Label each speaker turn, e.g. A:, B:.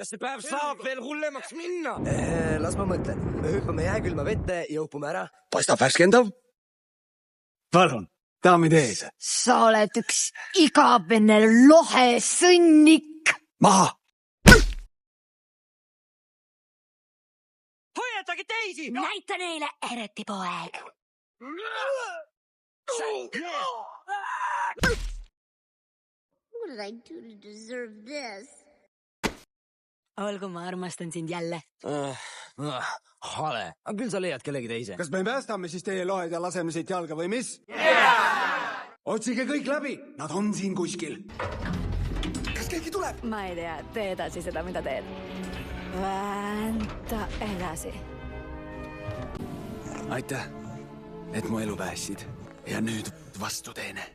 A: Kas see päev saab veel hullemaks minna?
B: Las ma mõtlen. Hüppame jääkülma vette ja upume ära.
C: Paistab värskendav? Palun, daamid ees.
D: Sa oled üks igavene lohe sõnnik.
C: Maha!
A: Hoiatage teisi!
D: Näita neile, eretipoeg.
E: What did I do to deserve this?
D: Olgu, ma armastan sind jälle.
A: Hale, aga küll sa leiad kellegi teise.
C: Kas me päästame siis teie lohed ja laseme siit jalga või mis? Otsige kõik läbi, nad on siin kuskil. Kas keegi tuleb?
D: Ma ei tea, tee edasi seda, mida teed. Vänta edasi.
C: Aitäh, et mu elu päästsid ja nüüd vastu teene.